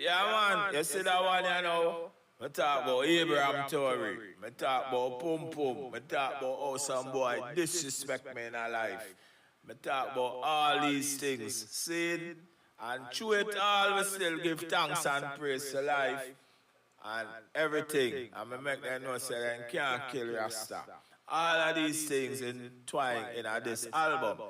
Yeah, man. You see that one, you know? I talk about Abraham Tory. I talk about Pum Pum. I talk about how some boy disrespect me in a life. I talk about all these things. See? And through it all, we still give thanks and praise to life. And everything. And I make them know say they can't kill Rasta. All of these things entwined in this album.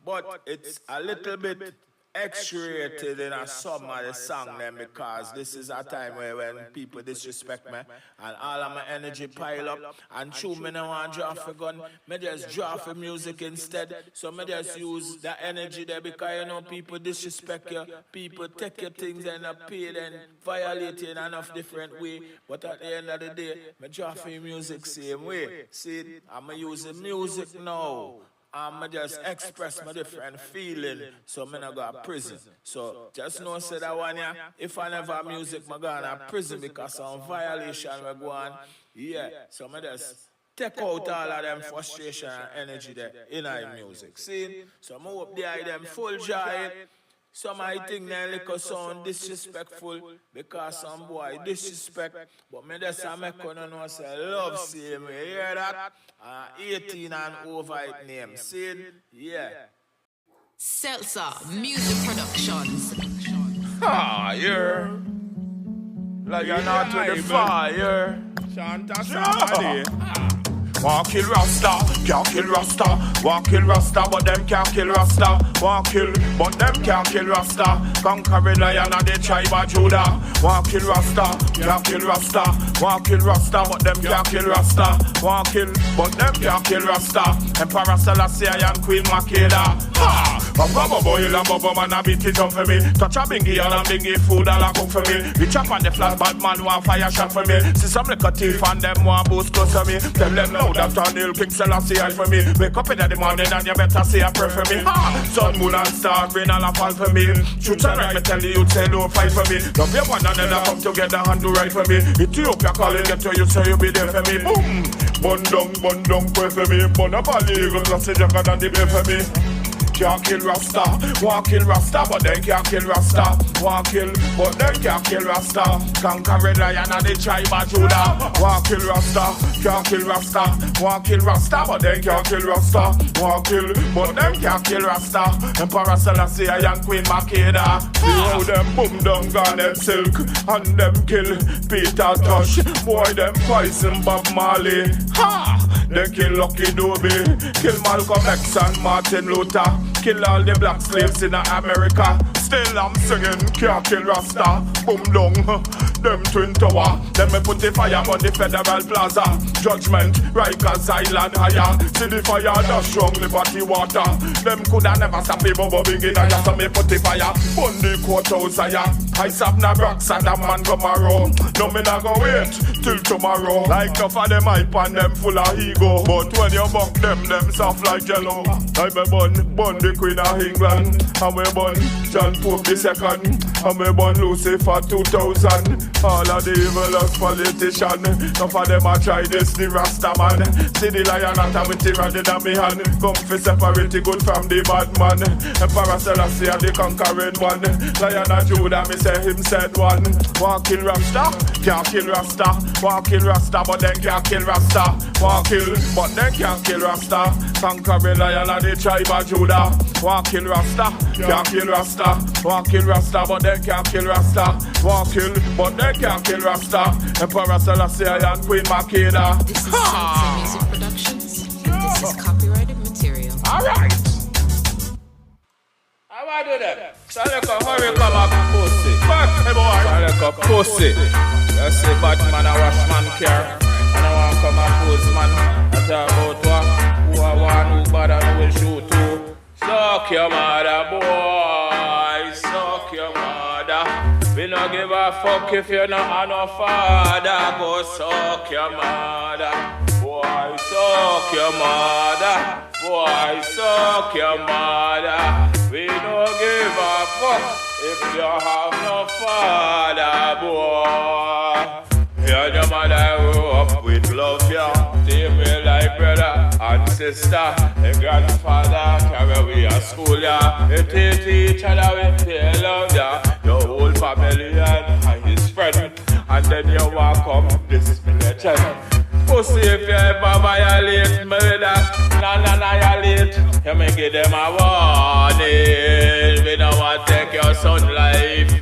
But it's a little bit X-rated in some of the song them because this is a time where when people disrespect me and all of my energy pile up and true me no want to draw a gun, me just draw for music instead. So me just use the energy there because you know people disrespect you, people take your things and pay and violate you in enough different way. But at the end of the day, me draw for music same way. See, I'm using music now. I just express my different feeling, so I'm not go to prison. So just know say that one yeah, if I never have music, I go to prison because some violation will go on. Yeah, so I just take out all of them frustration and energy there in our music. See? So I hope they have them full joy. Some I think they little sound disrespectful because some boy disrespect. But me just make you know say love see me. You hear that? 18 and over it name. See it? Yeah. Seltzer Music Productions. Fire. Like you're not with the fire. Shanta somebody. Want kill Rasta, can't kill Rasta. Want kill Rasta, but them can't kill Rasta. Want kill, but them can't kill Rasta. Conquering lion of the tribe of Judah. Want kill Rasta, can't kill Rasta. Want kill Rasta, but them can't kill Rasta. Want kill, but them can't kill Rasta. Emperor Selassie and Queen Makeda. Ha! A rubber boy and bubble man a beat it up for me. Touch a bingy and a bingy food all a cook for me. We chop on the flat bad man want fire shot for me. See some little thief and them want boost close to me. Tell them now that Daniel King Selassie I for me. Wake up in the morning and you better say a prayer for me. Ha! Sun, moon and star, rain all a fall for me. Shoot and right me tell the youth say don't fight for me. Love you one another come together and do right for me. Ethiopia calling get to you so you be there for me. Boom! Bun down, pray for me. Bun up a legal glass is younger than the bay for me. Can't kill Rasta, want kill Rasta, but they can't kill Rasta. Want kill, but they can't kill Rasta. Conquering lion of the tribe of Judah. Want kill Rasta, can't kill Rasta. Want kill Rasta, but they can't kill Rasta. Want kill, but they can't kill Rasta. Emperor Selassie and Queen Makeda. See how them boom down garnet silk and them kill Peter Tosh. Boy them poison Bob Marley. Ha! They kill Lucky Dube, kill Malcolm X and Martin Luther. Kill all the black slaves in America. Still I'm singing, can't kill Rasta. Boom down, them twin tower. Them me put the fire on the Federal Plaza. Judgment, Rikers Island higher. See the fire dash strong Liberty water. Them coulda never stop me bobbing in a so me put the fire on the courthouse higher. I sap na rocks and a man come around. No me not go wait till tomorrow. Like enough of them hype and them full of ego. But when you buck them soft like jello. I me bun the Queen of England. And we bun John Pope the second. And we bun Lucifer 2000. All of the evilest politician. Enough of them a try this the Rasta man. See the lion at a with the rod in me hand. Come fi separate the good from the bad man. Emperor Selassie the conquering one. Lion of Judah me say him said one. Want kill Rasta, can't kill Rasta. Want kill Rasta, but then can't kill Rasta. Want kill, but then can't kill Rasta. Conquering lion of the tribe of Judah. Want kill Rasta, can't kill Rasta. Want kill Rasta, but then can't kill Rasta. Want kill, but then can't kill Rasta. Emperor Selassie and Queen Makeda. This is Seltzer Music Productions. This is copyrighted material. Alright. How I do that? So look a hurry come up pussy. Fuck, hey boy. So look a pussy. You say Batman a wash man care. And I want come and pose man. I talk about what? Who I want, who bad and who will shoot to. Suck your mother, boy. Suck your mother. We don't give a fuck if you're not no father. Go suck your mother. Boy, suck your mother. Boy, suck your mother. We don't give a fuck if you have no father, boy. You and your mother grew up with love, yeah. Take me like brother and sister. And grandfather carry we a school, yeah. You teach each other with their love, yeah. Your whole family and spread. And then you walk up this legend. Pussy, if you ever violate me with that non-annihilate, you may give them a warning. We don't want to take your son life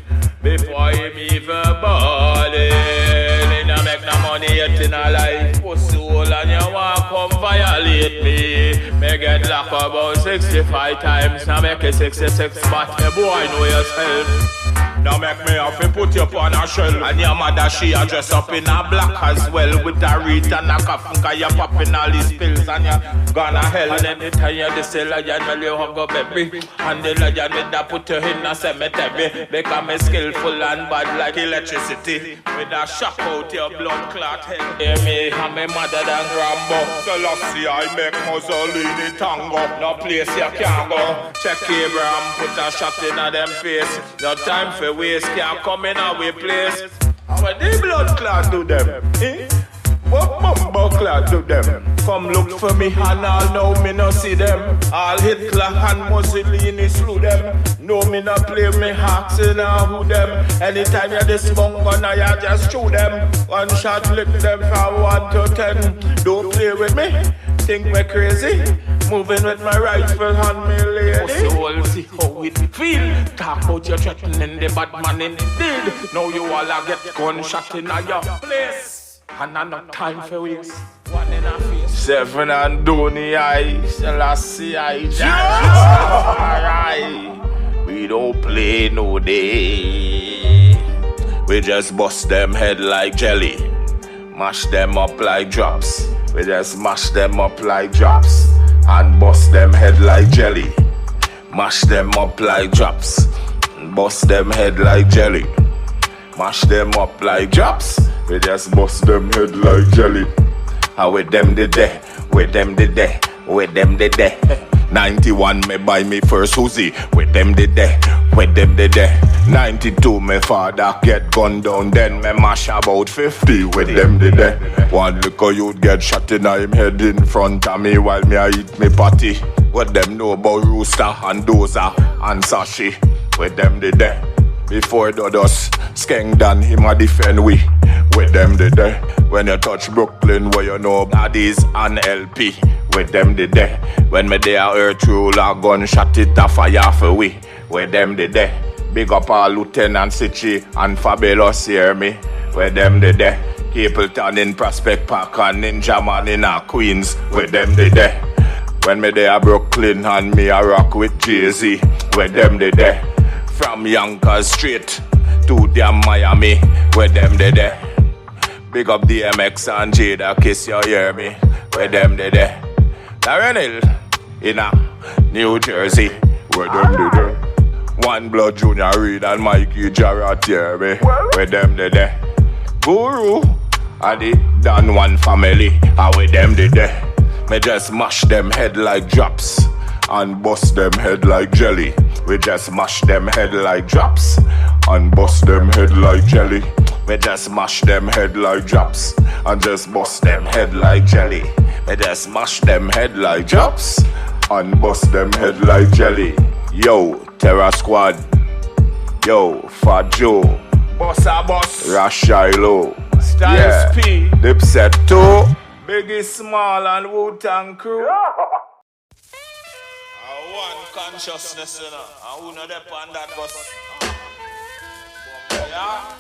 before him even born. You don't make no money yet in a life. Pussy hole and you want to come violate me. May get locked about 65 times. Now make it 66, but you boy know yourself. Now make me have to put you on a shell. And your mother, she a dress up in a black as well. With a reed and a coffin, cause you popping all these pills and you gonna hell. And anytime you just say lion, well you hug up baby. And the lion with that put you in a cemetery. Because me skillful and bad like electricity. With a shock out your blood clot head. Hear me, I'm a mother than Rambo. So let's see I make Mussolini tango. No place you can't go. Check Abraham, put a shot in a them face. No time for waste can't come in our place. What the blood clot do them? Eh? What mumbo clot do them? Come look for me and all know me no see them. All Hitler and Mussolini slew them. No me no play me hawks in a who them. Anytime you this bung gun you just shoot them. One shot lick them from 1 to 10. Don't play with me. Think me crazy? Moving with my rifle on me lady. So we'll see how it feel. Talk about you threatening the bad man indeed. Now you all a get gunshot in your place. And I no time for waste. One in a face. 7 and Donny eyes. Selassie eyes. Alright. We don't play no day. We just bust them head like jelly. Mash them up like drops. We just mash them up like drops. And bust them head like jelly. Mash them up like drops. And bust them head like jelly. Mash them up like drops. We just bust them head like jelly. And with them the day, with them the day, with them the day. 91 me buy me first Uzi. With them the day, with them the day. 92 me father get gunned down. Then me mash about 50 with them the day. One little youth get shot in him head in front of me while me I eat me patty. What them know about Rooster and Doza and Sashi. With them the day. Before Dodos, Skeng Dan him a defend we. With them the day. When you touch Brooklyn where you know Baddies and LP. With them the day. When me there earth rule a gunshot it a fire for we. With them the day. Big up our Lieutenant Sichi and Fabulous hear me. With them the day. Capleton in Prospect Park and Ninja Man in a Queens. With them the day. When me there Brooklyn and me a rock with Jay-Z. With them the day. From Yonkers straight to damn Miami. With them the day. Big up DMX and Jada kiss you hear me. With them the day. Darren Hill in a New Jersey. With them the day. One Blood Junior Reed and Mikey Jarrett hear me. With them the day. Guru and the Dan One family. And with them the day. Me just mash them head like drops. And bust them head like jelly. We just mash them head like drops. And bust them head like jelly. We just mash them head like drops. And just bust them head like jelly. We just mash them head like drops. And bust them head like jelly. Yo, Terror Squad. Yo, Fat Joe. Bossa Boss. Rashilo. Styles P. Dipset 2. Biggie Small and Wu-Tang Crew. One consciousness, you know. And who know that on that bus? Yeah?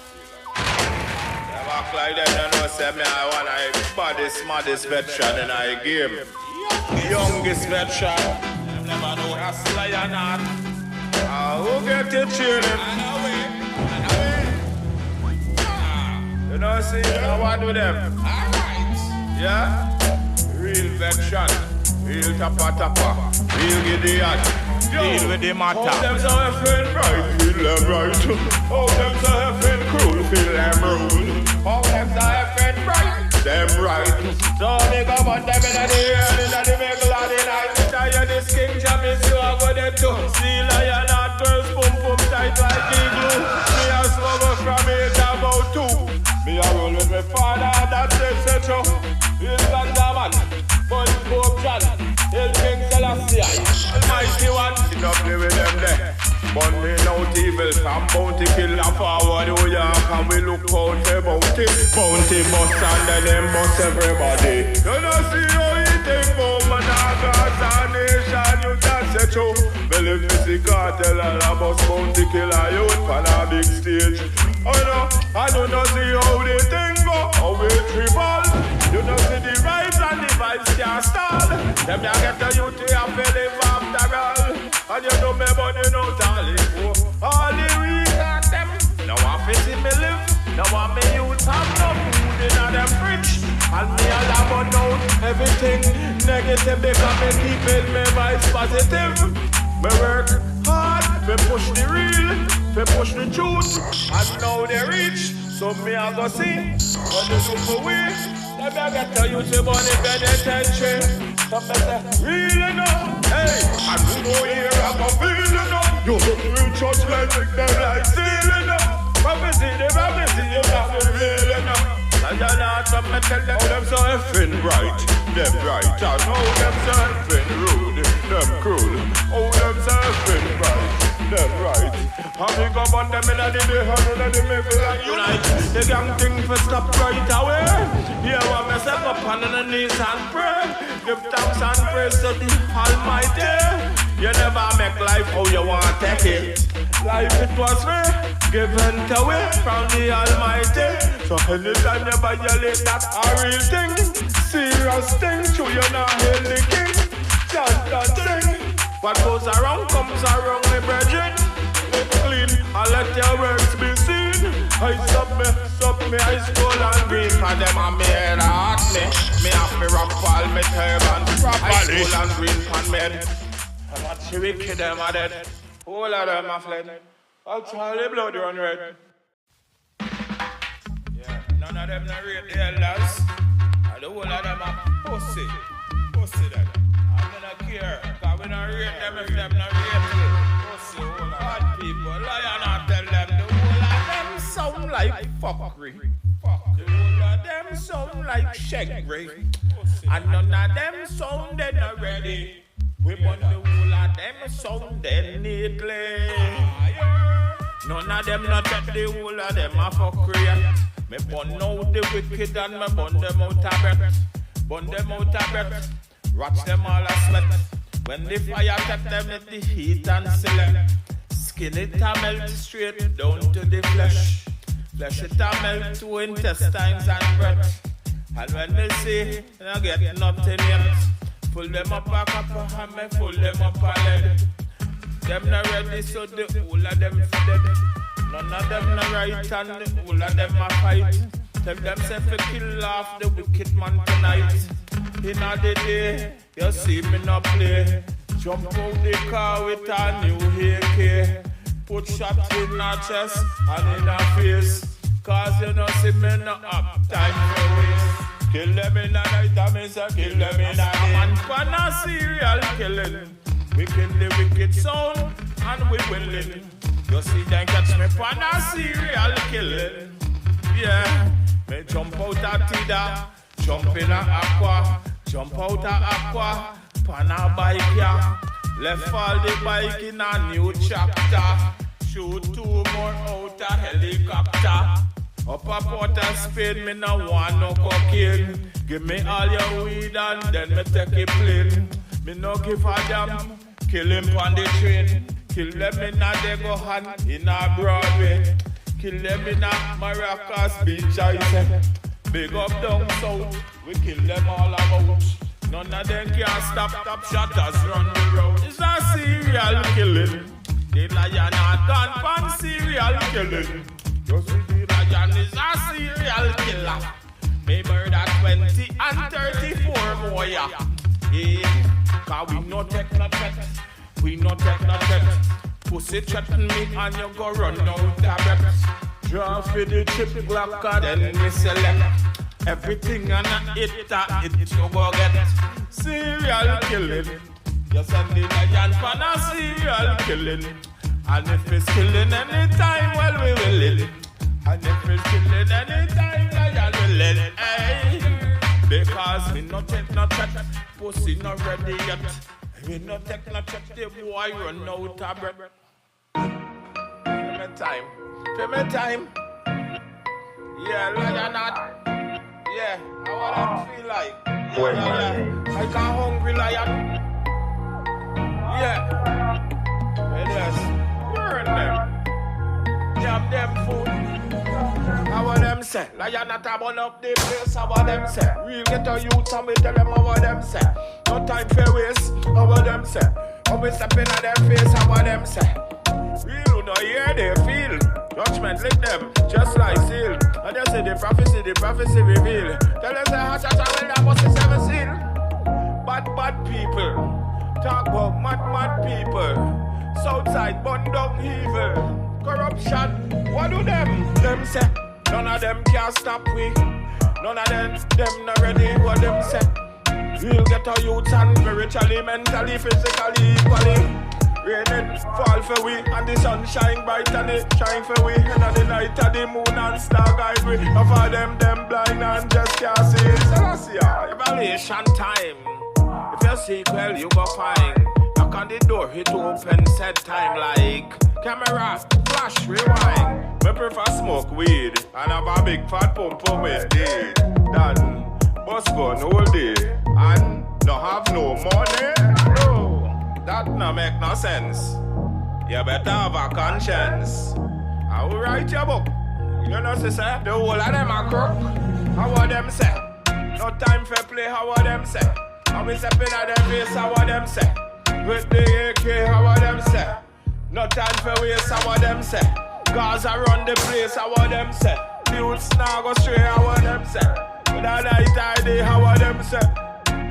They walk like them, you know, say me I want a baddest veteran in a game. Youngest veteran. Them never know that's lion not. Who get the training? You know, see, you know what do them? Alright. Yeah? Real veteran. Real tapa, real Gideon. Deal with the matter. Oh, them so effing right, feel them right. Oh, them so effing cruel, feel them rude. Oh, them so effing right, them right. So they come on them in the air, in the middle of the night. Tire this king jam is you are going to see lion and girls pum tight like igloo. Me a smuggle from age about 2. Me a roll with my father, that's it, so he's got the man. But Pope John, he'll King Selassie, Almighty One. You don't play with them there. But me out evil, I'm bound to kill a forward who you have and we look out the bounty. Bounty bust and then them bust everybody. You know see how he think about Managas and nation, you can say true. Well if you see cartel and a bus bounty kill a youth on a big stage. Oh no, I do not see how the thing go, how it triple. You know see the rise and the vibes can't stall. Them ya get the youth to have to live after all. And you know me money no tally. All the week at them. Now I fit in me live. Now I me youth have no food in a them fridge. And me all about out everything negative because me keeping me vibes positive. Me work hard, me push the real, me push the truth. And now they reach, so me I go see what they do for we. Let me get to you to money penitentiary. Some me say, real enough, hey. And you know here I go feel enough. You look real church like them like steal enough. Prophecy, the real enough. And you're not from me tell them, oh, them so effing right, them right. I know them so effing rude, them cruel. Oh, them so effing right, them right. And we go on them in the day, and in the middle and unite. The gang thing for stop right away. Here I myself up on the knees and pray. Give thanks and praise to the Almighty. You never make life how you want to take it. Life it was free, given away from the Almighty. So anytime you violate that a real thing, serious thing, true you're not hail the king. Just thing. What goes around comes around, me brethren. Live clean and let your works be seen. I stop me high school and green. For them and me head heart me. Me have me rock all me turban. High school and green for men. And watch the wicked them are dead. All of them are fled. I'll tell the blood run red. Yeah, none of them not rate the elders. And the whole of them are pussy. Pussy them. I don't care. Because we don't rate them if them not rate it. Pussy, all of bad people. Lion not tell them. The whole of them sound like fuckery. The whole of them sound like shaggery. And none of them sound dead already. We want the whole of them sounding neatly. None of them not take the whole of them a fuckery. Me burn out the wicked and me burn them out of breath. Burn them out of breath. Watch them all a sweat. When the fire take them at the heat and select. Skin it a melt straight down to the flesh. Flesh it a melt to intestines and breath. And when they say, I get nothing yet. Pull them up a couple and me pull them up a leg. Them not ready so the whole of them for dead. None of them not right and the whole of them a fight. Tell them say fi kill off the wicked man tonight. In the day, you see me not play. Jump out the car with a new AK. Put shot in her chest and in her face. Cause you know see me not have time for waste. Kill them in the night, I mean say kill them in the day. Man for a serial killing. We kill the wicked sound and we willing. You see them catch me for a serial killing. Yeah, me jump out a Tida, jump in a aqua, jump out a aqua, pan a bike yeah. Left all the bike in a new chapter. Shoot 2 more out a helicopter. Up a Port of Spain, me no want no cocaine. Give me all your weed and then me take a plane. Me no give a damn, kill him on the train. Kill them in a Degohan, in a Broadway. Kill them in a Maracas Beach, I say. Big up down south, we kill them all about. None of them can stop shotters run the road. It's a serial killing. The lion are gone from serial killing. Just the lion is a serial killer. Me murder 20 and 34 more, yeah. Cause we no take no threat. We no take no threat. Pussy threaten me and you go run out of breath. Draw for the chip blocker, then we select. Everything and a it you go get. Serial killing. You send the lion for a serial killing. And if it's killing anytime, well we will it. And if it's killing anytime, lion will let it. Hey. Because we no take no threat. Pussy not ready yet. We no take no threat. The boy run out of breath. Give me time. Yeah, lion not. Yeah, how would them feel like? Yeah. Like a hungry lion. Yeah. Yes. Burn them. Jam them food. How would them say? Lion not a burn up the place. How would them say? Real get a youth and we tell them how would them say. No time for waste. How would them say? How we step in at their face. How would them say? Real no hear they feel. Judgment lick them, just like seal. And they say the prophecy reveal. Tell them say hush hush when that must be seven seal. Bad people, talk about mad people. Southside bun down evil. Corruption, what do them? Them say, none of them can stop we. None of them not ready, what them say. We'll get our youth and spiritually, mentally, physically, equally. Rain it fall for we, and the sun shine bright and it shine for we. And at the night of the moon and star guide we. Of all them blind and just can't see it. So I see evaluation time. If you seek well, you go find. Knock on the door, hit open, set time like camera, flash, rewind. We prefer smoke weed and have a big fat pump with it. Done, bus gun all day and no have no money. No. That no make no sense. You better have a conscience. I will write your book. You know, sister, the whole of them are crook. How would them say? No time for play, how would them say? How we stepping at their face, how would them say? With the AK, how would them say? No time for waste, how would them say? Gaza run the place, how would them say? The youths now go straight, how would them say? With a night ID, how would them say?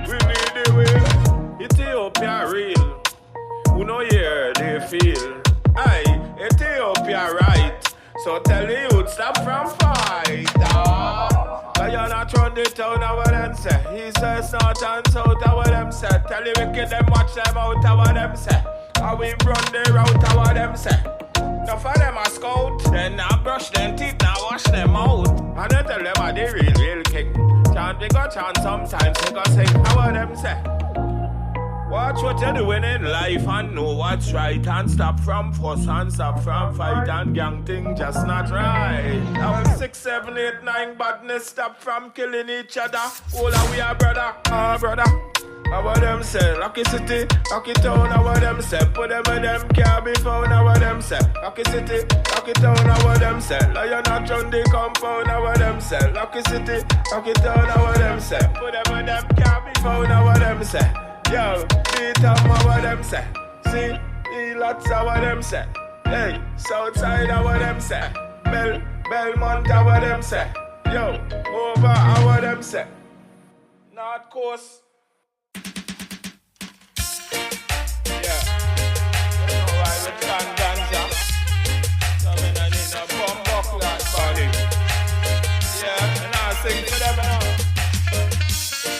We need the way. Ethiopia real. Who know here they feel? Aye, Ethiopia right. So tell the youth stop from fight. You're not run the town, how would them say? He says north and south, how would them say? Tell the wicked them watch them out, how would them say? How we run the route, how would them say? Enough of them a scout, then now brush them teeth, now wash them out. And then tell them are the real king. Chant they go chant sometimes, they go sing, how would them say? Watch what you're doing in life and know what's right. And stop from fuss and stop from fight. And gang thing just not right. Now 6, 7, 8, 9 badness. Stop from killing each other. All are we are brother, brother. How about them say? Lucky city, lucky town, how about them say? Put them in them can't be found, how about them say? Lucky city, lucky town, how about them say? Lion not on the compound, how about them say? Lucky city, lucky town, how about them say? Put them in them can't be found, how about them say? Yo, beat them, how about them say? See, lots, how about them say? Hey, Southside, how about them say? Belmont, how about them say? Yo, over, how about them say? North Coast. Yeah, you know why we can ganja? So we don't need no bum buckler body. Yeah, and I sing for them now.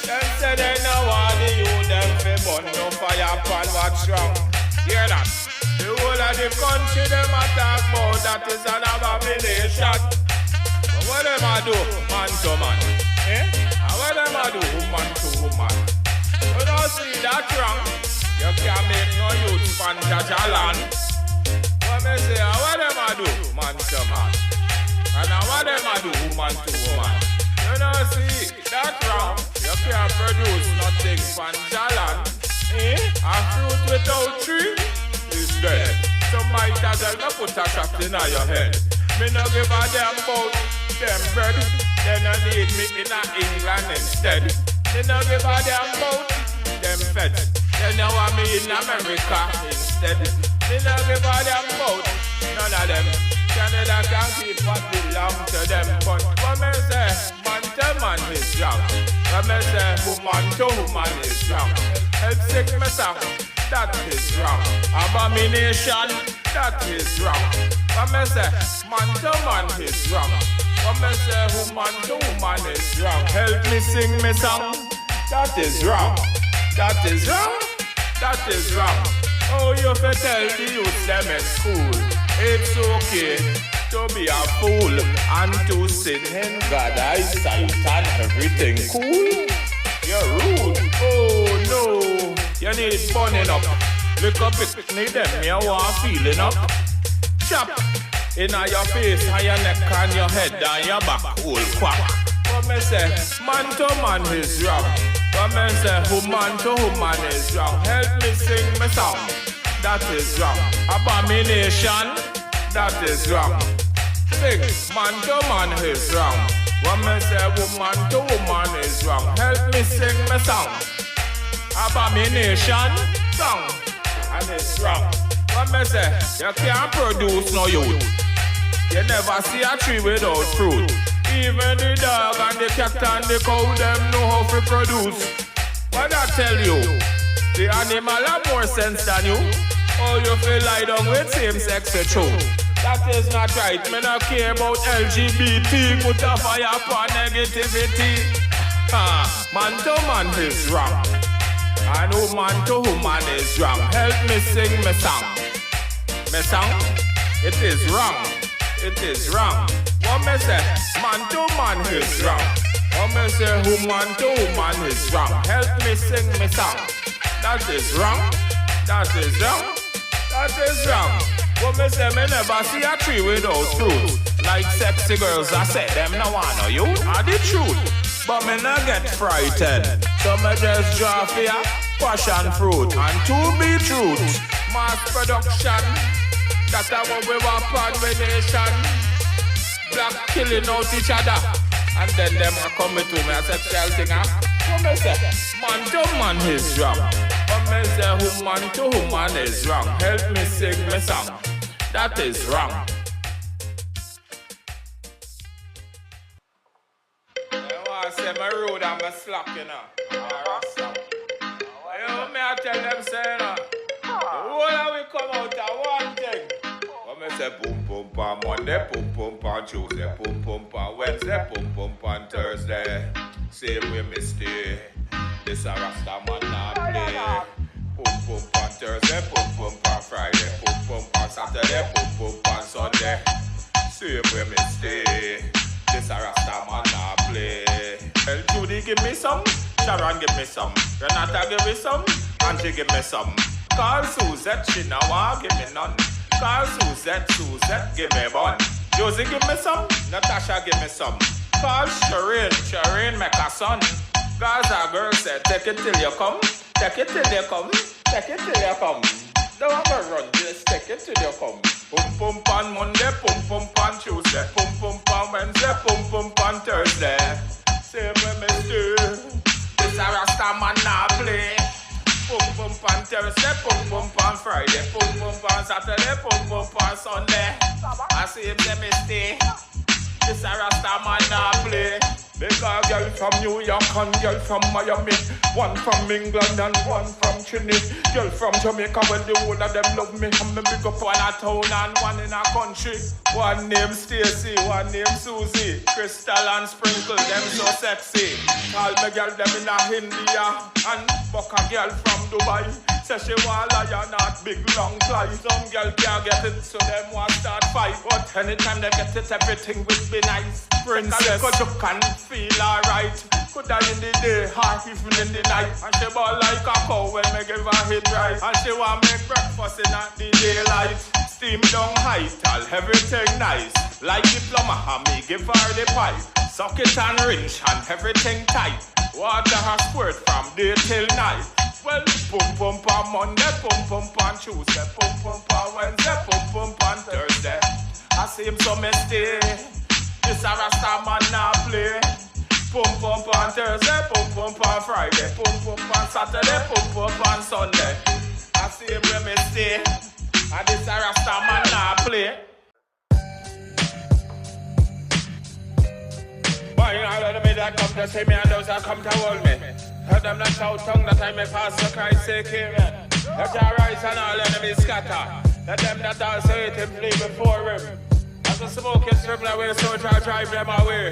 Them say they know what the youth them fi burn no fire pan what's wrong. Hear that? The whole of the country them a talk about that is an abomination. But what them a do, man to man? Eh? And what them a do, woman to woman? You don't see that wrong. You can't make no youth pan jajalan. What me say, what them a do, man to man? And what them a do, woman to woman? You don't see that wrong. You can't produce nothing from jalan. Eh? A fruit without tree is dead. So might as well not put a shot in your head. Me no give a damn about them bread. They no need me in England instead. Me no give a damn about them fed. They no want me in America instead. Me no give a damn about none of them. Canada can keep what belong to them. But what me say, man to man is wrong. What me say, woman to woman is wrong. Head sickness, that is wrong. Abomination, that is wrong. What me say, man to man is wrong. What me say, woman to woman is wrong. Help me sing me song. That is wrong. That is wrong. That is wrong. Oh, you fi tell the youth them in school. It's okay to be a fool and to sin in God's eyesight and everything cool. You're rude. Oh no, you need burning up. Look up, it need them, you want feeling up. Chop, Inna your face, and your neck, and your head, and your back, whole quack. What me say, man to man is wrong. What me say, woman to woman is wrong. Help me sing my song. That is wrong. Abomination, that is wrong. Sing, man to man is wrong. What me say, woman to woman is wrong. Help me sing my song. Abomination, song, and it's wrong. What me say, you can't produce no youth. You never see a tree without fruit. Even the dog and the cat and the cow, them know how to produce. What I tell you, the animal have more sense than you. Oh, you feel lie down with same-sex truth. That is not right. Me not care about LGBT. Put a fire for negativity. Man to man is wrong. And woman to woman is wrong. Help me sing my song. My song? It is wrong. It is wrong. What me say? Man to man is wrong. What me say? Woman to woman is wrong. Help me sing my song. That is wrong. That is wrong. That is wrong. What me say? Me never see a tree without fruit. Like sexy girls, I say them no want no you. Are the truth? But me not get frightened. So me just draw fear, passion fruit. And to be truth, mass production. That's what we want on with nation. Black killing out each other. And then them are coming to me and say, what me say? Man to man is wrong. What me say? Woman to woman is wrong. Help me sing my song. That is wrong. I say my road and my slack, you know. You me I tell them, say, you know. The whole of we come out of one thing. What me say, boom, boom, pam Monday, boom, boom, pam Tuesday, boom, boom, pam Wednesday, boom, boom, pam Thursday. Same way me stay. This a Rasta man not play. Boom, boom, pam Thursday, boom, boom, pam Friday, boom, boom, pam Saturday, boom, boom, pam Sunday. Same way me stay. This a Rasta man not play. Well, Judy give me some, Sharon give me some, Renata give me some, Angie give me some. Call Suzette, she now want give me none. Call Suzette, give me one. Josie give me some, Natasha give me some. Call Shireen make a son. Gaza girl said, take it till you come, take it till you come, take it till you come. Don't have to run, just take it till you come. Pum pum pan Monday, pum pum pan Tuesday, pum pum pan Wednesday, pum pum pan Thursday. Same way me do. This a Rasta man now play. Pum pum pan Thursday, pum pum pan Friday, pum pum pan Saturday, pum pum pan Sunday. I see him say me stay. This a Rasta man now play. Because girl from New York and girl from Miami, one from England and one from Trinidad. Girl from Jamaica, well the whole of them love me. And me big up one a town and one in a country. One named Stacy, one named Susie, Crystal and Sprinkle, them so sexy. All me girl them in a India and buck a girl from Dubai. Say she want lion, not big long fly. Some girl can't get it, so them want start fight. But anytime they get it, everything will be nice. Princess, cause you can feel alright. Could I in the day, or even in the night. And she ball like a cow when me give her hit right. And she want make breakfast in the daylight. Steam down high, tell everything nice. Like the plumber, and me give her the pipe. Suck it and rinse and everything tight. Water her squirt from day till night. Well, pum pum pam Monday, pum pum pam Tuesday, pum pum pam Wednesday, pum pum pam Thursday. I see him so me stay. This a Rasta man now play. Pum pum pam Thursday, pum pum pam Friday, pum pum pam Saturday, pum pum pam Sunday. I see him where me stay. And this a Rasta man now play. Boy, you know let me that come to see me and those that come to hold me. Heard them not out tongue that I may pass the Christ sake here. Let your rise and all enemies scatter. Let them that all say it and flee before him. As the smoke is driven away, so try drive them away.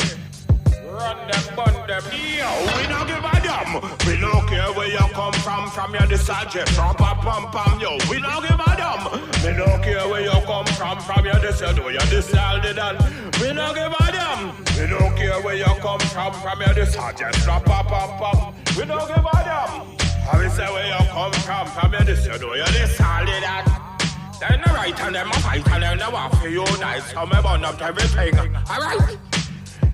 Run them, bun them. Yo, we don't give a damn. We don't care where you come from your disadvantage. From pam pam, yo, we don't give a damn. We don't care where you come from your disadvantage. You decided that. We don't give a damn. We don't care where you come from your disadvantage. From pam pam, we don't give a damn. I will say where you come from your disadvantage. You decided that. Then the right and them a fight and then they want for you nice. So me burn up everything. Alright?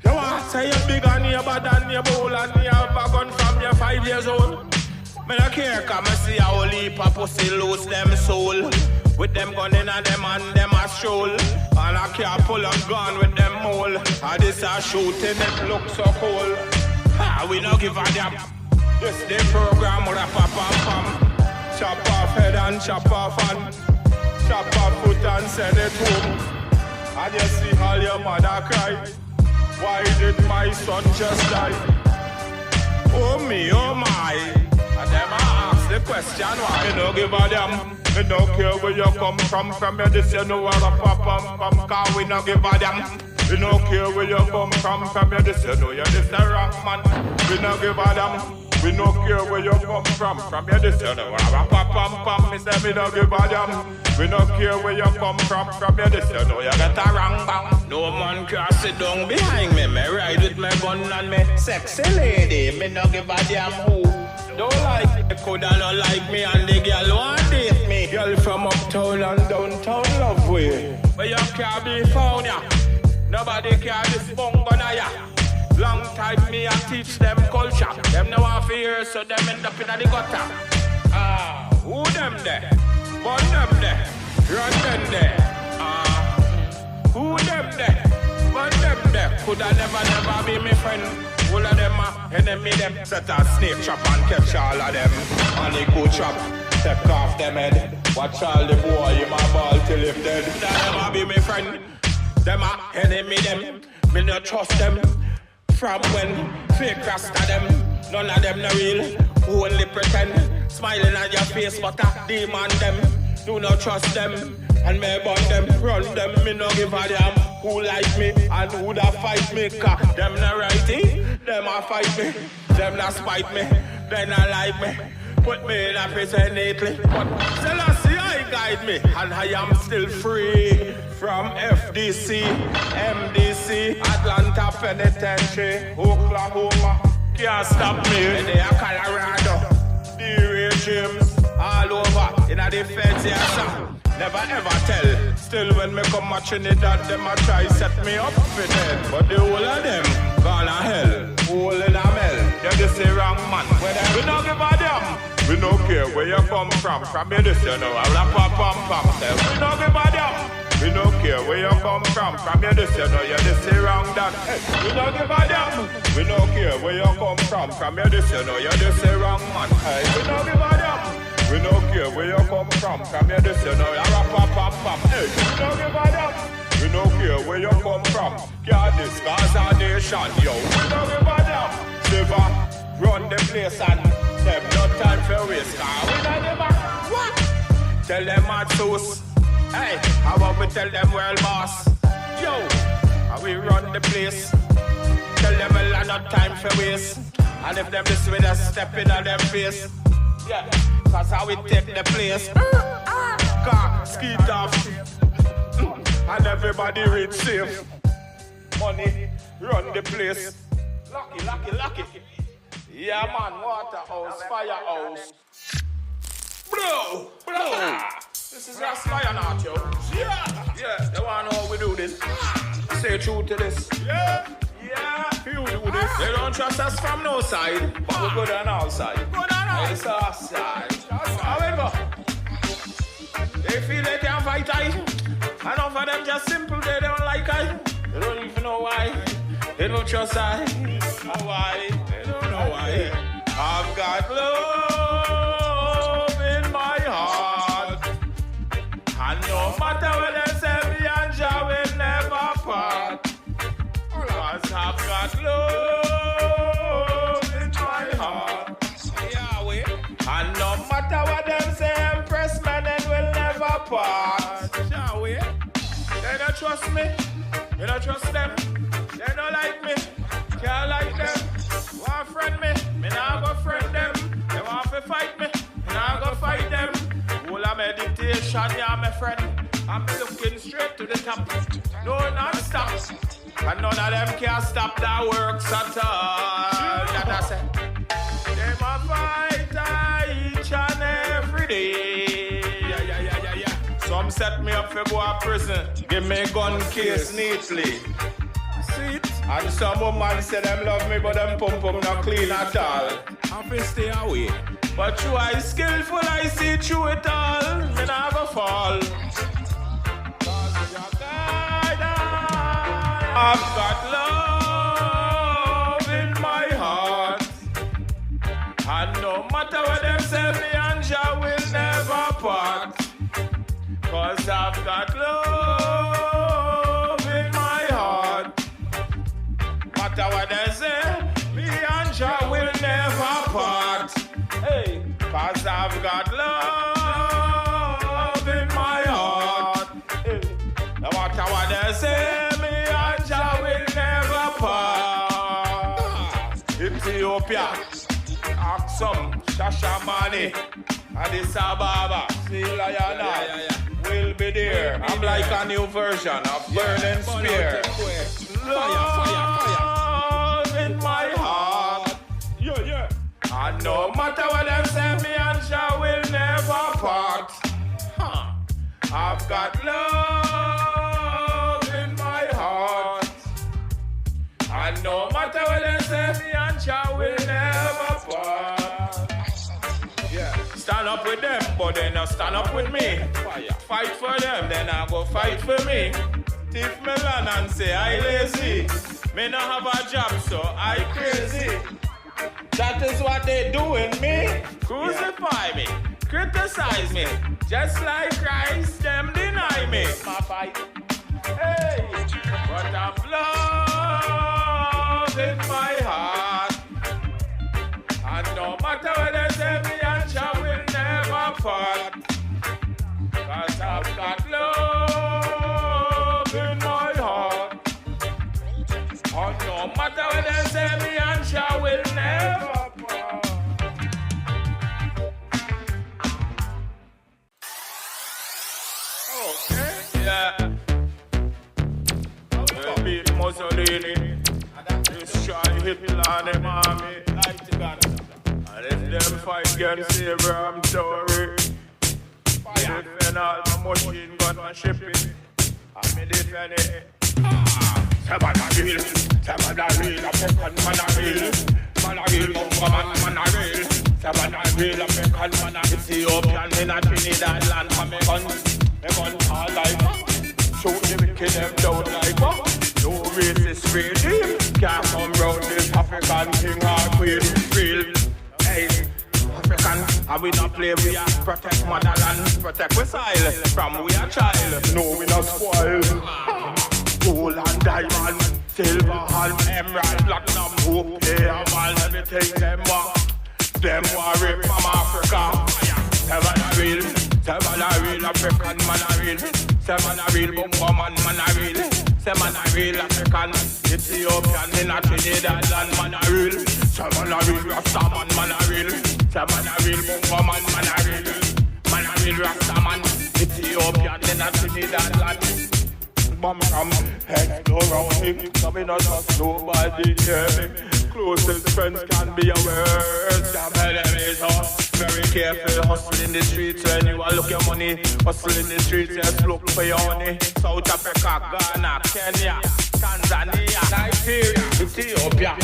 You want to say you're bigger than your bad and your bowl and you have a gun from your 5 years old? Me no care come and see a whole heap of pussy lose them soul. With them gun in and them and them a stroll. And I can't pull a gun with them mole. And this a shooting it look so cool. Ha, we no give a damn. This the program with a pam. Chop off head and chop off hand. Chop off foot and send it home. And you see all your mother cry. Why did my son just die? Oh me, oh my. And them ask the question why. Me no give a damn. Me no care where you come from here this you know where a pam. Cause we no give a damn. We no care where you come from here this you know you're this the wrong man. We no give a damn. We no care where you come from here this you know where a pam. Me say me no give a damn. We no care where you come from here this you know you get a wrong bang. No man can sit down behind me. Me ride with my gun and me sexy lady. Me no give a damn who. Don't like me, coulda not like me, and the girl want date me. Girl from uptown and downtown love way. But you can't be found ya. Nobody can this bungana ya. Long time me I teach them culture. Them no want to hear, so them end up in the gutter. Ah, who them there? Burn them there. Run them there. Ah, who them there? Burn them there. Coulda never be my friend. All of them are enemy them. Set a snake trap and catch all of them. And they go trap, take off them head. Watch all the boy in my ball till him dead. Them a be my friend. Them are enemy them. Me no trust them. From when fake rasta them. None of them no real. Only pretend. Smiling at your face but a demon them. Do not trust them. And me burn them, run them. Me no give a damn. Who like me and who da fight me? Cause them not righty, them a fight me. Them not spite me, they not like me. Put me in a prison lately. But Selassie I guide me. And I am still free. From FDC, MDC, Atlanta Penitentiary, Oklahoma. Can't stop me. In the Colorado, the regimes all over. In a defense, yes. Never ever tell. Still when me come a Trinidad, them a try set me up for dead. But the whole of them gone to hell. Whole in a mel. Them just say wrong man. We no give a damn. We no care where you come from. From here this you know. I will pam. We no give a damn. We no care where you come from here this you know. You just say wrong that. Hey, we no give a damn. We no care where you come from here this you know. You just say wrong man. Hey, we no give a damn. We no care where you come from here this you know. You pam. Hey, we no give a damn. We no care where you come from. Can't discuss our nation, yo. We no give a damn. Never run the place and them no time for waste. We no give a what? Tell them at source. Hey, how about we tell them world boss? Yo, how we run the place. Tell them well not time for waste. And if them this with us step in on them face. Yeah, cause how we take the place. Car, skeet off. And everybody reach safe. Money, run the place. Lucky. Yeah man, waterhouse, firehouse. Bro. This is just lion art, yo. Yeah, they wanna know how we do this. Stay true to this. Yeah, you do this. They don't trust us from no side, but we're good on all sides. It's our side. How we go? They feel they can't fight I. Enough of them just simple, they don't like I. They don't even know why. They don't trust I. Why? They don't know why. I've got love in my heart. And no matter what they say, me and Jah will never part. Cause I've got love in my heart. And no matter what them say, Empress man, and will never part. They don't trust me. They don't trust them. They don't like me. Can't like them. Want friend me. Me nah go friend them. They want to fight me. Me nah go fight them. All a meditation, yeah, my friend. I'm looking straight to the top. No non-stop. And none of them can stop that works at all. That I say. They must fight each and every day. Yeah. Some set me up for go to prison. Give me gun case neatly. See it? And some woman say them love me, but them pump not clean at all. Happy stay away. But you are skillful, I see through it all. Me not go fall. I've got love in my heart. And no matter what them say, me and Jah will never part. Cause I've got love in my heart. Matter what they say, me and Jah will never part. Hey, cause I've got love in my heart. Hey, no matter what they say, me and Jah will never part. Ethiopia, Aksum, Shashamane, Addis Ababa, Silayana will be there. I'm like a new version of Burning Spear. Love in my heart. Yeah. And no matter what them say, me and Jah will never part. I've got love in my heart. And no matter what them say, me and Jah will never part. Yeah. Stand up with them, but they not stand up with me. Fight for them, then I go fight for me. Thief me land and say I lazy. Me not have a job, so I crazy. That is what they doing me. Crucify me, criticize me. Just like Christ, them deny me. My fight. Hey, but I've love in my heart. And no matter what they say, me and Jah will never part. Cause I've got love in my heart. And no matter what they say, me and Jah will never part. Okay, yeah. We'll beat Mussolini. Destroy Hitler and them army. Like the gun. And if them fight against Abraham Tory, I defend all my machine gun and shipping. I me defend it. Seven a real, I'm second man a real. Man a real, man a real. Seven a real, I'm man a Ethiopian in a Trinidad land for me gun. Me gun all like shoot them, kill them down like no racist regime. Can't come round this African king or queen. Real, hey, African, and we not play, we are protect motherland, protect we soil from we a child. No, we not spoil. Gold and diamond, silver and emerald, platinum, hope, diamond, everything them want rape from Africa. Seven a real African man a real. Seven a real bungo man a real. Seven a real African, Ethiopian in a Trinidad land man a real. Seven a real Rasta man a real. Seven a real bungo man a real. Man a real Rasta man, Ethiopian in a Trinidad land. Bomb from head to round him. So we not trust nobody hear me. Closest friends can be your worst. Damn enemies are very careful. Hustle in the streets when you are looking money. Hustle in the streets, just look for your money. South Africa, Ghana, Kenya, Tanzania, Nigeria, Ethiopia.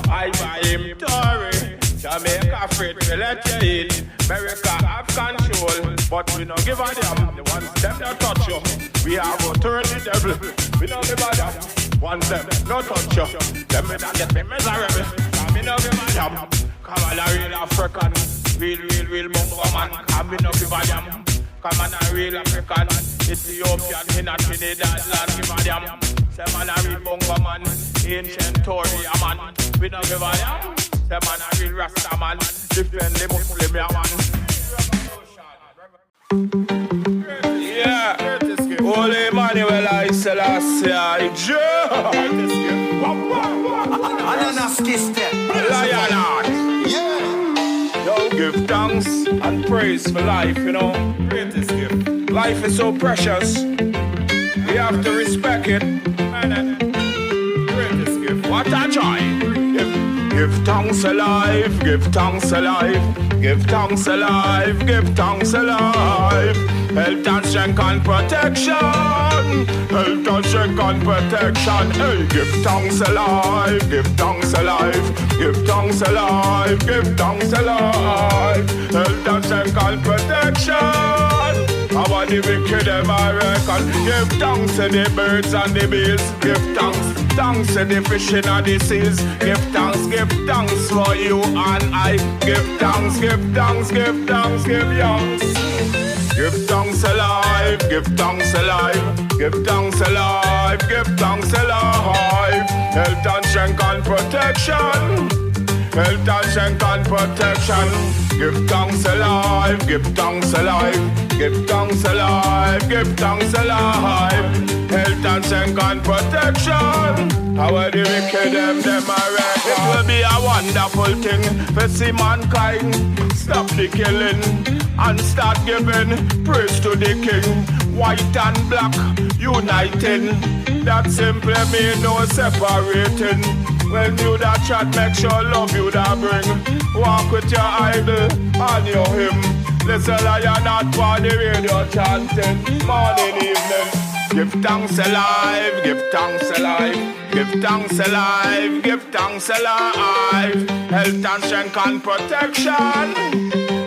I buy him Tory. Jamaica afraid to let you eat. America have control, but we don't give a damn. The ones them that touch you, we are going to turn the devil. We don't give a damn. One them no touch you, them me not get me miserable. Come me no give a damn. Come on a real African, real bungo man. Come me no give a damn. Come on a real African, Ethiopian in a Trinidad land. Give a damn. Say man a real bungo man, ancient Tory man. We don't give a damn. The man a real Rasta man, defend the Muslim man. Yeah, Holy Emmanuel I Selassie I Lionheart. Yo, give thanks and praise for life, you know. Greatest gift. Life is so precious. We have to respect it. Greatest gift. What a joy. Give thanks alive, give thanks alive. Give thanks alive, give thanks alive. Health and strength and protection. Health and strength and protection. Hey, give thanks alive, give thanks alive. Give thanks alive, give thanks alive. Health and strength and protection. How the wicked them I reckon. Give thanks to the birds and the bees. Give thanks, thanks to the fishing and the seas. Give thanks for you and I. Give thanks, give thanks, give thanks, give thanks. Give thanks alive, give thanks alive. Give thanks alive, give thanks alive. Health and strength and protection. Health and strength and protection. Give thanks alive, give thanks alive. Give thanks alive, give thanks alive. Health and strength and protection. How are the wicked them are right. It will be a wonderful thing for see mankind stop the killing and start giving praise to the King. White and black uniting. That simply mean no separating. When you that chat, make sure love you that bring. Walk with your idol and your hymn. Listen like you're not for the radio chanting. Morning, evening. Give thanks alive, give thanks alive. Give thanks alive, give thanks alive. Health and strength and protection.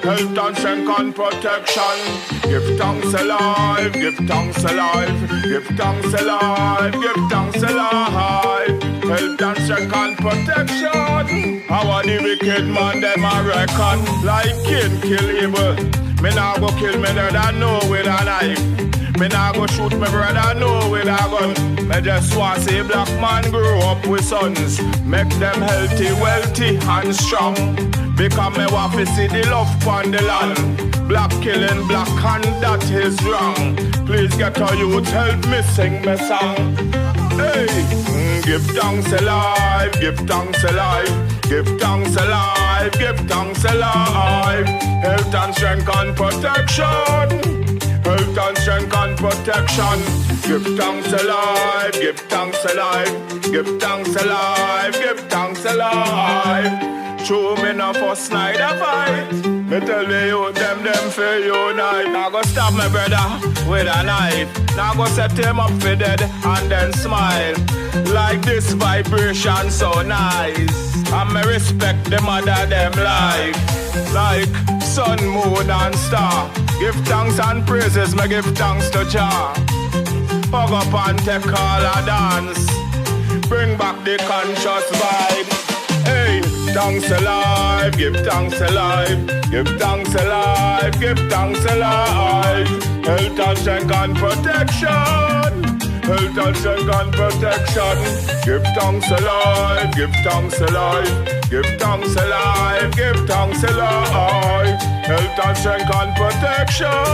Health and strength and protection. Give thanks alive, give thanks alive. Give thanks alive, give thanks alive. Health and strength and protection. How are the wicked man them a reckon? Like Cain kill Abel. Me nah go kill me brother no with a knife. Me nah go shoot my brother no with a gun. Me just want see black man grow up with sons. Make them healthy, wealthy and strong. Because me want to see the love on the land. Black killing black and that is wrong. Please get a youth help me sing my song. Hey, give thanks alive, give thanks alive. Give thanks alive, give thanks alive. Health and strength and protection. Health and strength and protection. Give thanks alive, give thanks alive. Give thanks alive, give thanks alive. True me no first night a fight. Me tell the youth them for unite. Now go stab my brother with a knife. Now go set him up for dead and then smile. Like this vibration so nice. And me respect the mother them life. Like sun, moon and star. Give thanks and praises, me give thanks to Jah. Hug up and take all a dance. Bring back the conscious vibe. Hey, thanks alive, give thanks alive. Give thanks alive, give thanks alive. Health and strength and protection. Health and strength and protection. Give thanks alive, give thanks alive. Give thanks alive, give thanks alive. Health and strength and protection.